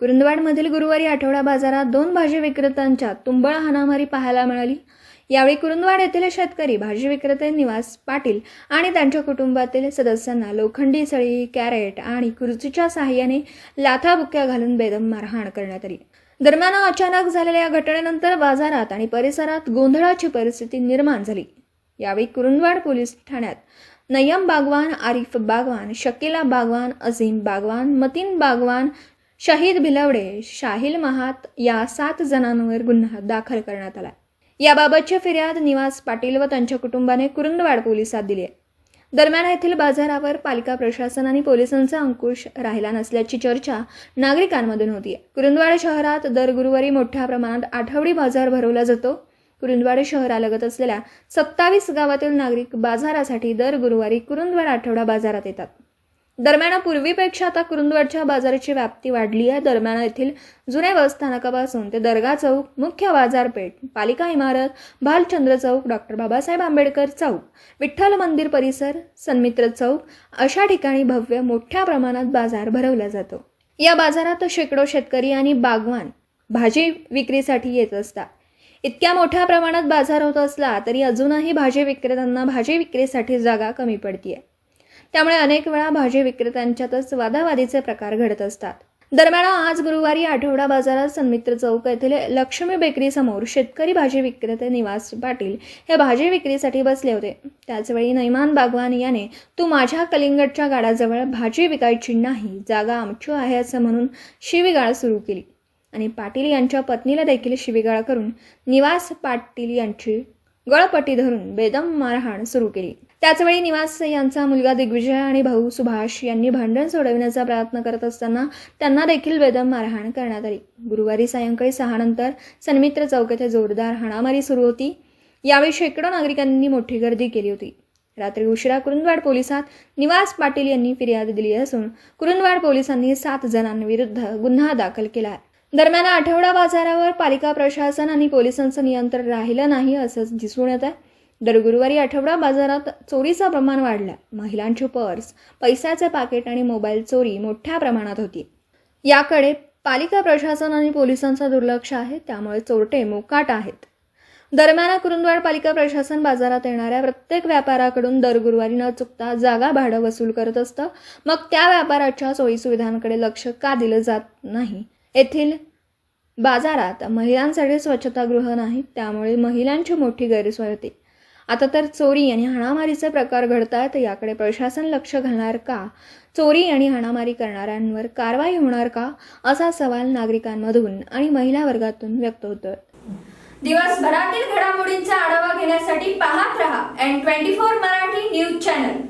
कुरुंदवाडमधील गुरुवारी आठवडा बाजारात 2 भाजी विक्रेत्यांच्या तुंबळ हाणामारी पाहायला मिळाली। यावेळी कुरुंदवाड येथील शेतकरी भाजी विक्रेते निवास पाटील आणि त्यांच्या कुटुंबातील सदस्यांना लोखंडी सळी, कॅरेट आणि खुर्चीच्या सहाय्याने लाथाबुक्क्या घालून बेदम मारहाण करण्यात आली। दरम्यान अचानक झालेल्या या घटनेनंतर बाजारात आणि परिसरात गोंधळाची परिस्थिती निर्माण झाली। यावेळी कुरुंदवाड पोलीस ठाण्यात नय्यम बागवान, आरिफ बागवान, शकीला बागवान, अझीम बागवान, मतीन बागवान, शहीद भिलवडे, शाहिल महात या 7 जणांवर गुन्हा दाखल करण्यात आला। याबाबतची फिर्याद निवास पाटील व त्यांच्या कुटुंबाने कुरुंदवाड पोलिसात दिली आहे। दरम्यान येथील बाजारावर पालिका प्रशासन आणि पोलिसांचा अंकुश राहिला नसल्याची चर्चा नागरिकांमधून होती आहे। कुरुंदवाड शहरात दर गुरुवारी मोठ्या प्रमाणात आठवडी बाजार भरवला जातो। कुरुंदवाड शहरालगत असलेल्या 27 गावातील नागरिक बाजारासाठी दर गुरुवारी कुरुंदवाड आठवडा बाजारात येतात। दरम्यान पूर्वीपेक्षा आता कुरुंदवाडच्या बाजाराची व्याप्ती वाढली आहे। दरम्यान येथील जुने बस स्थानकापासून ते दर्गा चौक, मुख्य बाजारपेठ, पालिका इमारत, भालचंद्र चौक, डॉक्टर बाबासाहेब आंबेडकर चौक, विठ्ठल मंदिर परिसर, सन्मित्र चौक अशा ठिकाणी भव्य मोठ्या प्रमाणात बाजार भरवला जातो। या बाजारात शेकडो शेतकरी आणि बागवान भाजी विक्रीसाठी येत असतात। इतक्या मोठ्या प्रमाणात बाजार होत असला तरी अजूनही भाजी विक्रेत्यांना भाजी विक्रीसाठी जागा कमी पडतीये। त्यामुळे अनेक वेळा भाजी विक्रेत्यांच्यातच वादावादीचे प्रकार घडत असतात। दरम्यान आज गुरुवारी आठवडा बाजारात सन्मित्र चौक येथील लक्ष्मी बेकरी समोर शेतकरी भाजी विक्रेते निवास पाटील हे भाजी विक्रीसाठी बसले होते। त्याचवेळी नयमान बागवान याने "तू माझ्या कलिंगडच्या गाडाजवळ भाजी विकायची नाही, जागा आमची आहे" असं म्हणून शिवीगाळ सुरू केली आणि पाटील यांच्या पत्नीला देखील शिवीगाळ करून निवास पाटील यांची गळपट्टी धरून बेदम मारहाण सुरू केली। त्याचवेळी निवास यांचा मुलगा दिग्विजय आणि भाऊ सुभाष यांनी भांडण सोडविण्याचा प्रयत्न करत असताना त्यांना देखील बेदम मारहाण करण्यात आली। गुरुवारी सायंकाळी 6 नंतर सन्मित्र चौक येथे जोरदार हाणामारी सुरू होती। यावेळी शेकडो नागरिकांनी मोठी गर्दी केली होती। रात्री उशिरा कुरुंदवाड पोलिसात निवास पाटील यांनी फिर्याद दिली असून कुरुंदवाड पोलिसांनी 7 जणांविरुद्ध गुन्हा दाखल केला आहे। दरम्यान आठवडा बाजारावर पालिका प्रशासन आणि पोलिसांचं नियंत्रण राहिलं नाही असंच दिसून येत आहे। दर गुरुवारी आठवडा बाजारात चोरीचं प्रमाण वाढलं। महिलांची पर्स, पैशाचे पाकिट आणि मोबाईल चोरी मोठ्या प्रमाणात होती। याकडे पालिका प्रशासन आणि पोलिसांचा दुर्लक्ष आहे, त्यामुळे चोरटे मोकाट आहेत। दरम्यान कुरुंदवाड पालिका प्रशासन बाजारात येणाऱ्या प्रत्येक व्यापाऱ्याकडून दर गुरुवारी न चुकता जागा भाडं वसूल करत असतं। मग त्या व्यापाऱ्याच्या सोयीसुविधांकडे लक्ष का दिलं जात नाही? येथील बाजारात महिलांसाठी स्वच्छतागृह नाही, त्यामुळे महिलांची मोठी गैरसोय होते। आता तर चोरी आणि हाणामारीचे प्रकार घडतात, याकडे प्रशासन लक्ष घालणार का? चोरी आणि हाणामारी करणाऱ्यांवर कारवाई होणार का? असा सवाल नागरिकांमधून आणि महिला वर्गातून व्यक्त होतोय। दिवसभरातील घडामोडींचा आढावा घेण्यासाठी पाहत रहा N24 मराठी न्यूज चॅनल।